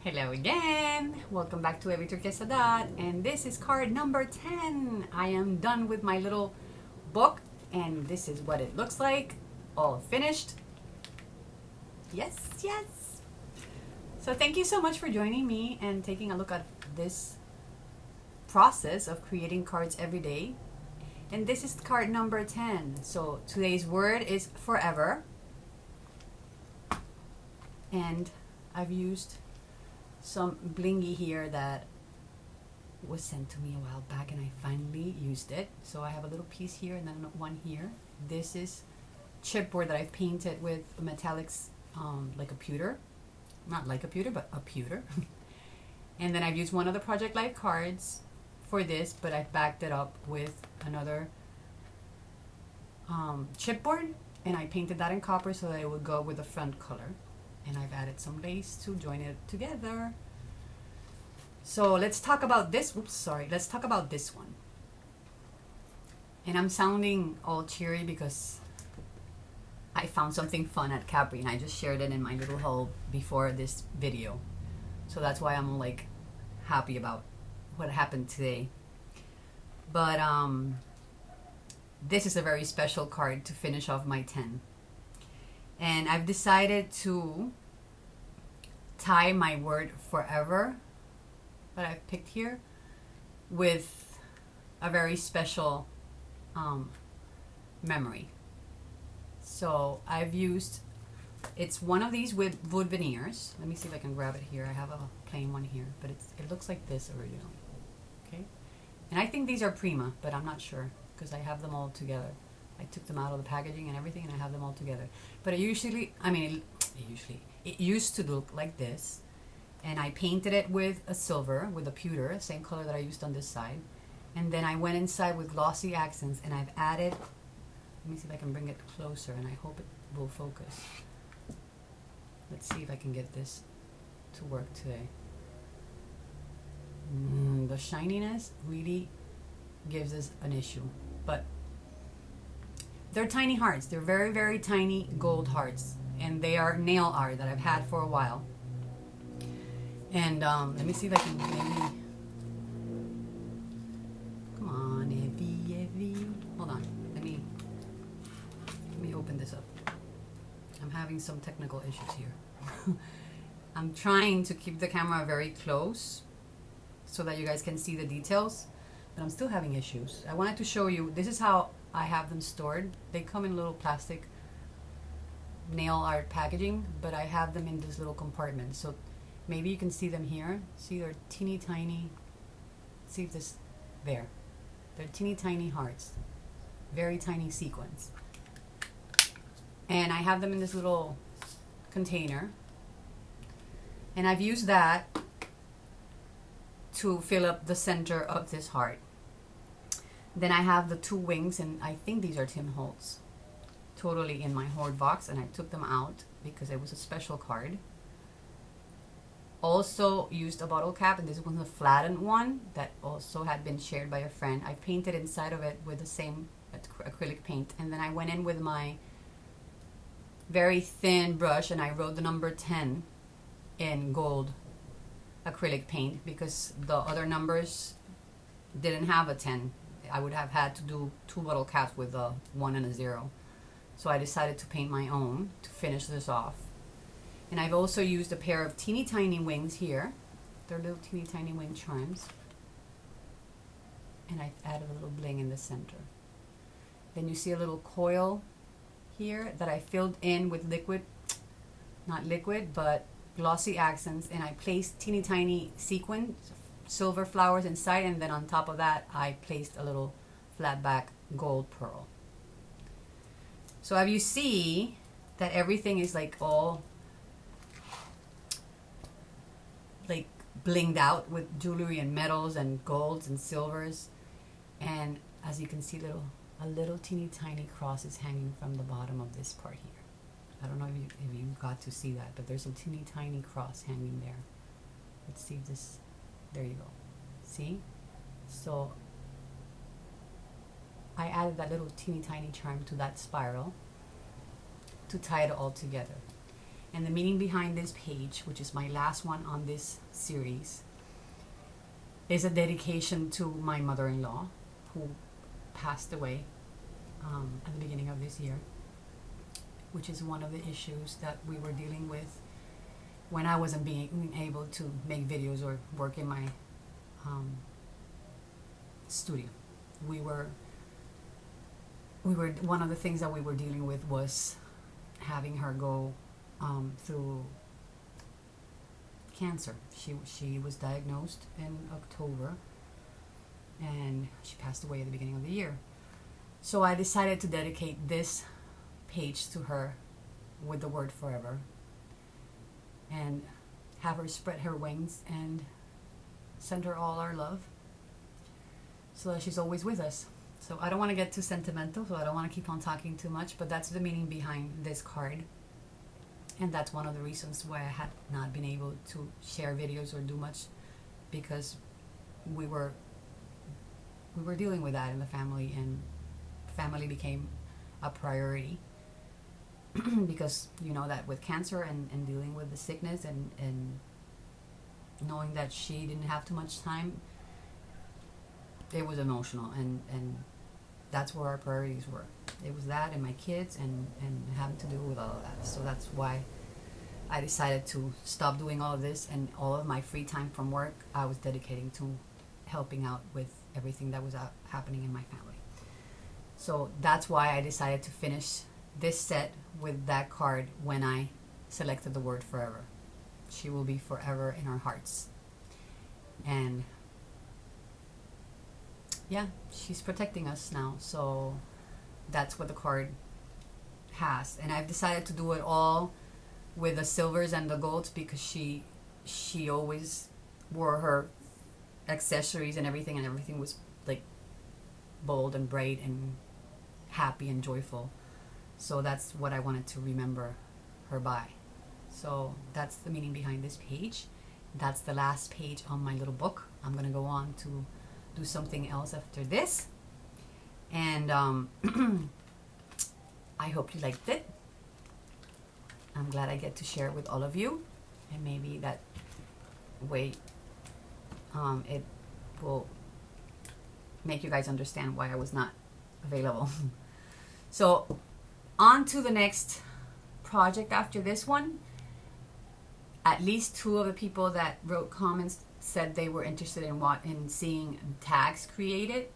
Hello again! Welcome back to Evi Turquesa Dot, and this is card number 10. I am done with my little book, and this is what it looks like, all finished. Yes, yes! So thank you so much for joining me and taking a look at this process of creating cards every day. And this is card number 10. So today's word is forever. And I've used some blingy here that was sent to me a while back, and I finally used it. So I have a little piece here and then one here. This is chipboard that I've painted with metallics, like a pewter, not like a pewter, but a pewter. And then I've used one of the Project Life cards for this, but I've backed it up with another chipboard, and I painted that in copper so that it would go with the front color. And I've added some lace to join it together. So let's talk about this. Oops, sorry. Let's talk about this one. And I'm sounding all cheery because I found something fun at Capri, and I just shared it in my little haul before this video. So that's why I'm like happy about what happened today. But this is a very special card to finish off my 10. And I've decided to tie my word forever that I've picked here with a very special memory. So I've used, it's one of these with wood veneers. Let me see if I can grab it here. I have a plain one here, but it looks like this originally. Okay, and I think these are Prima, but I'm not sure because I have them all together. I took them out of the packaging and everything, and I have them all together. But it used to look like this, and I painted it with a silver, with a pewter, same color that I used on this side. And then I went inside with glossy accents, and I've added, let me see if I can bring it closer, and I hope it will focus. Let's see if I can get this to work today. The shininess really gives us an issue, but they're tiny hearts. They're very, very tiny gold hearts. And they are nail art that I've had for a while. And let me see if I can maybe... Come on, Evie. Hold on. Let me open this up. I'm having some technical issues here. I'm trying to keep the camera very close so that you guys can see the details. But I'm still having issues. I wanted to show you, this is how I have them stored. They come in little plastic nail art packaging, but I have them in this little compartment. So maybe you can see them here. See, they're teeny tiny. See if this, there. They're teeny tiny hearts. Very tiny sequins. And I have them in this little container. And I've used that to fill up the center of this heart. Then I have the two wings, and I think these are Tim Holtz, totally in my hoard box, and I took them out because it was a special card. Also used a bottle cap, and this was a flattened one that also had been shared by a friend. I painted inside of it with the same acrylic paint, and then I went in with my very thin brush, and I wrote the number 10 in gold acrylic paint because the other numbers didn't have a 10. I would have had to do two bottle caps with a 1 and a 0. So I decided to paint my own to finish this off. And I've also used a pair of teeny tiny wings here. They're little teeny tiny wing charms. And I've added a little bling in the center. Then you see a little coil here that I filled in with liquid, not liquid, but glossy accents. And I placed teeny tiny sequins, silver flowers inside, and then on top of that I placed a little flat back gold pearl. So as you see that everything is like all like blinged out with jewelry and metals and golds and silvers, and as you can see a little teeny tiny cross is hanging from the bottom of this part here. I don't know if you got to see that, but there's a teeny tiny cross hanging there. Let's see if this, there you go. See? So I added that little teeny tiny charm to that spiral to tie it all together. And the meaning behind this page, which is my last one on this series, is a dedication to my mother-in-law, who passed away at the beginning of this year, which is one of the issues that we were dealing with when I wasn't being able to make videos or work in my studio. We were one of the things that we were dealing with was having her go through cancer. She was diagnosed in October, and she passed away at the beginning of the year. So I decided to dedicate this page to her with the word forever, and have her spread her wings and send her all our love so that she's always with us. So I don't want to get too sentimental, so I don't want to keep on talking too much, but that's the meaning behind this card. And that's one of the reasons why I had not been able to share videos or do much, because we were dealing with that in the family, and family became a priority. Because you know that with cancer and dealing with the sickness and knowing that she didn't have too much time, it was emotional, and that's where our priorities were. It was that and my kids and having to deal with all of that. So that's why I decided to stop doing all of this, and all of my free time from work I was dedicating to helping out with everything that was happening in my family. So that's why I decided to finish this set with that card when I selected the word forever. She will be forever in our hearts. And yeah, she's protecting us now. So that's what the card has. And I've decided to do it all with the silvers and the golds, because she always wore her accessories and everything was like bold and bright and happy and joyful. So that's what I wanted to remember her by. So that's the meaning behind this page. That's the last page on my little book. I'm going to go on to do something else after this. And I hope you liked it. I'm glad I get to share it with all of you. And maybe that way it will make you guys understand why I was not available. So on to the next project after this one. At least 2 of the people that wrote comments said they were interested in seeing tags created.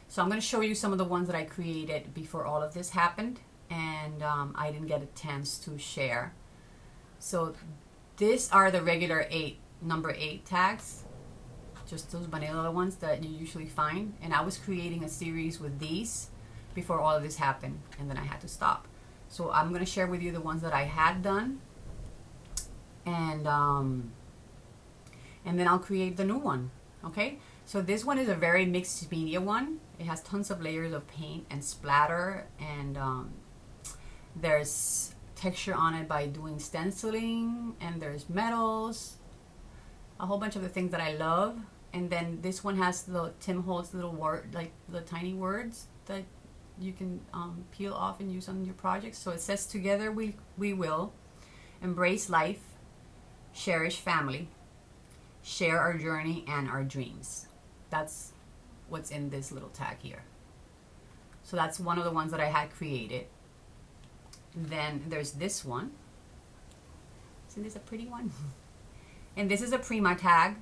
So I'm going to show you some of the ones that I created before all of this happened, and I didn't get a chance to share. So these are the regular number 8 tags, just those vanilla ones that you usually find. And I was creating a series with these before all of this happened, and then I had to stop. So I'm going to share with you the ones that I had done, and then I'll create the new one. Okay, so this one is a very mixed media one. It has tons of layers of paint and splatter, and there's texture on it by doing stenciling, and there's metals, a whole bunch of the things that I love. And then this one has the Tim Holtz little word, like the tiny words that you can peel off and use on your projects. So it says, together we will embrace life, cherish family, share our journey and our dreams. That's what's in this little tag here. So that's one of the ones that I had created. Then there's this one. Isn't this a pretty one? And this is a Prima tag.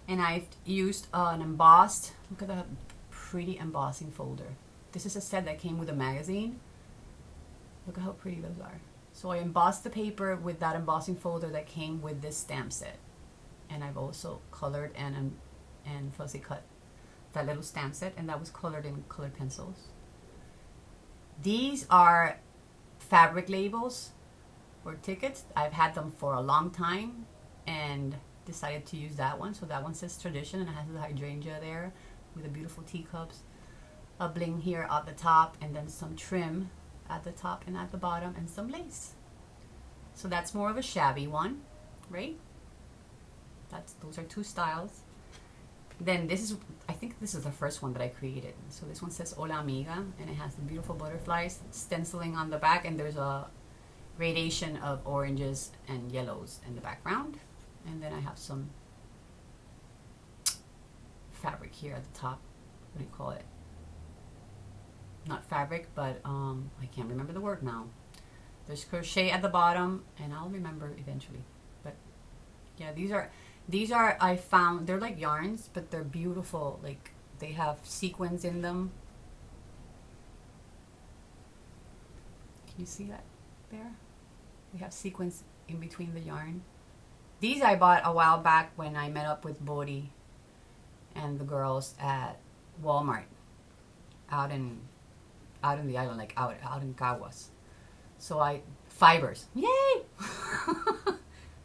And I've used an embossed, look at that pretty embossing folder. This is a set that came with a magazine. Look at how pretty those are. So I embossed the paper with that embossing folder that came with this stamp set. And I've also colored and fussy cut that little stamp set, and that was colored in colored pencils. These are fabric labels or tickets. I've had them for a long time and decided to use that one. So that one says tradition, and it has the hydrangea there with the beautiful teacups, a bling here at the top, and then some trim at the top and at the bottom, and some lace. So that's more of a shabby one, right? Those are 2 styles. Then this is, I think this is the first one that I created. So this one says Hola Amiga, and it has the beautiful butterflies stenciling on the back, and there's a gradation of oranges and yellows in the background. And then I have some fabric here at the top. What do you call it? Not fabric, but I can't remember the word now. There's crochet at the bottom, and I'll remember eventually. But yeah, these are I found, they're like yarns, but they're beautiful. Like, they have sequins in them. Can you see that there? We have sequins in between the yarn. These I bought a while back when I met up with Bodhi and the girls at Walmart out in the island, like out in Caguas. So fibers, yay!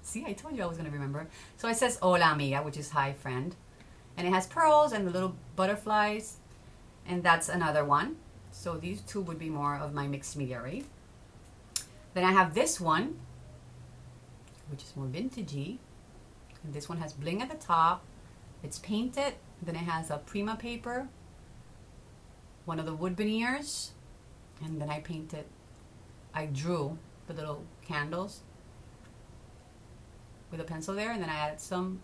See, I told you I was gonna remember. So it says "Hola amiga," which is hi friend, and it has pearls and the little butterflies, and that's another one. So these two would be more of my mixed media, right? Then I have this one, which is more vintagey, and this one has bling at the top. It's painted. Then it has a Prima paper, one of the wood veneers, and then I drew the little candles with a pencil there, and then I added some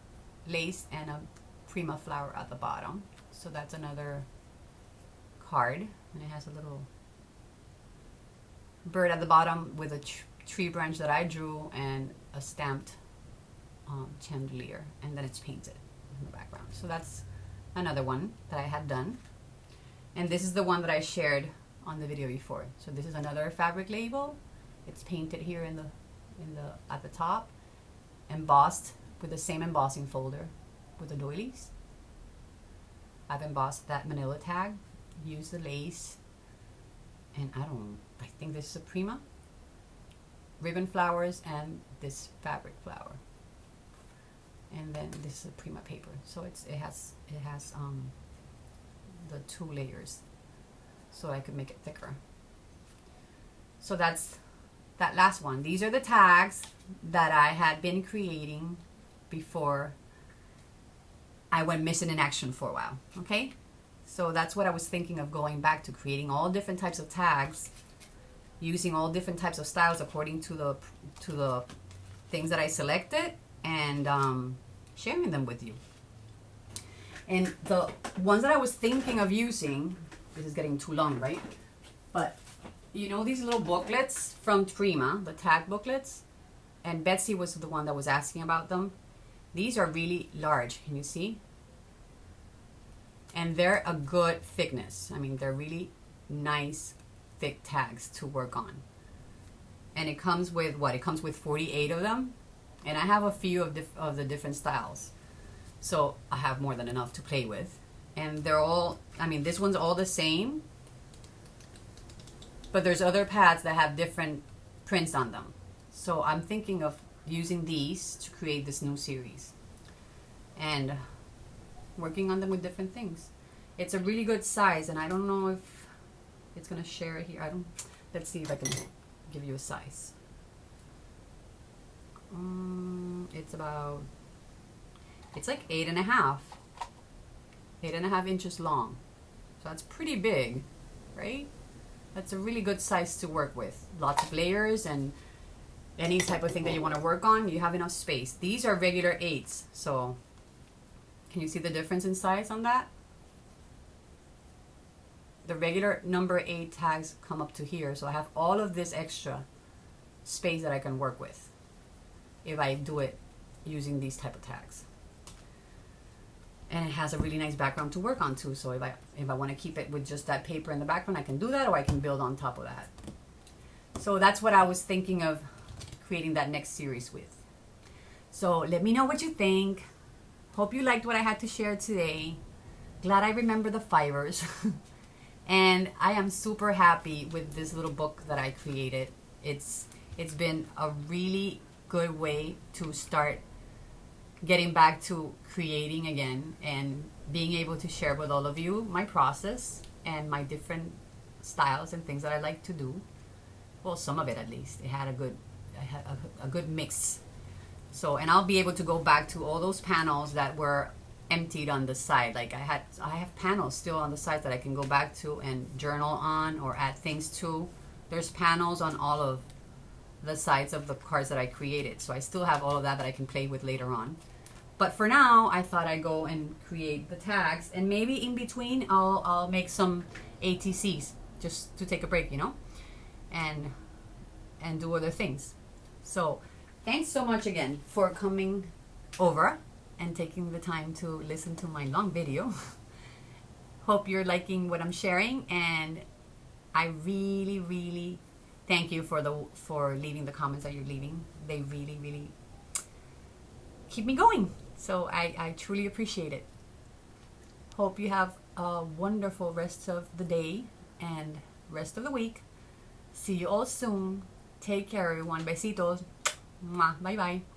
lace and a Prima flower at the bottom. So that's another card, and it has a little bird at the bottom with a tree branch that I drew and a stamped chandelier, and then it's painted in the background. So that's another one that I had done, and this is the one that I shared on the video before. So this is another fabric label. It's painted here at the top, embossed with the same embossing folder with the doilies. I've embossed that manila tag, used the lace, and I think this is a Prima ribbon flowers and this fabric flower, and then this is a Prima paper. So it has the 2 layers, so I could make it thicker. So that's that last one. These are the tags that I had been creating before I went missing in action for a while. Okay, so that's what I was thinking of, going back to creating all different types of tags, using all different types of styles according to the things that I selected, and sharing them with you. And the ones that I was thinking of using, this is getting too long, right? But you know these little booklets from Prima, the tag booklets? And Betsy was the one that was asking about them. These are really large, can you see? And they're a good thickness. I mean, they're really nice, thick tags to work on. And it comes with what? It comes with 48 of them. And I have a few of the different styles. So I have more than enough to play with. And they're all, I mean, this one's all the same. But there's other pads that have different prints on them. So I'm thinking of using these to create this new series. And working on them with different things. It's a really good size, and I don't know if it's going to share it here. Let's see if I can give you a size. It's like 8.5 inches long. So that's pretty big, right? That's a really good size to work with. Lots of layers and any type of thing that you want to work on, you have enough space. These are regular 8s, so can you see the difference in size on that? The regular number 8 tags come up to here, so I have all of this extra space that I can work with if I do it using these type of tags. And it has a really nice background to work on too, so if I want to keep it with just that paper in the background, I can do that, or I can build on top of that. So that's what I was thinking of creating that next series with. So let me know what you think. Hope you liked what I had to share today. Glad I remember the fibers. And I am super happy with this little book that I created. It's been a really good way to start getting back to creating again and being able to share with all of you my process and my different styles and things that I like to do. Well, some of it at least. I had a good mix. So, and I'll be able to go back to all those panels that were emptied on the side. Like I have panels still on the side that I can go back to and journal on or add things to. There's panels on all of the sides of the cards that I created. So I still have all of that I can play with later on. But for now, I thought I'd go and create the tags, and maybe in between I'll make some ATCs just to take a break, you know, and do other things. So thanks so much again for coming over and taking the time to listen to my long video. Hope you're liking what I'm sharing, and I really thank you for leaving the comments that you're leaving. They really keep me going. So I truly appreciate it. Hope you have a wonderful rest of the day and rest of the week. See you all soon. Take care, everyone. Besitos. Mwah. Bye bye.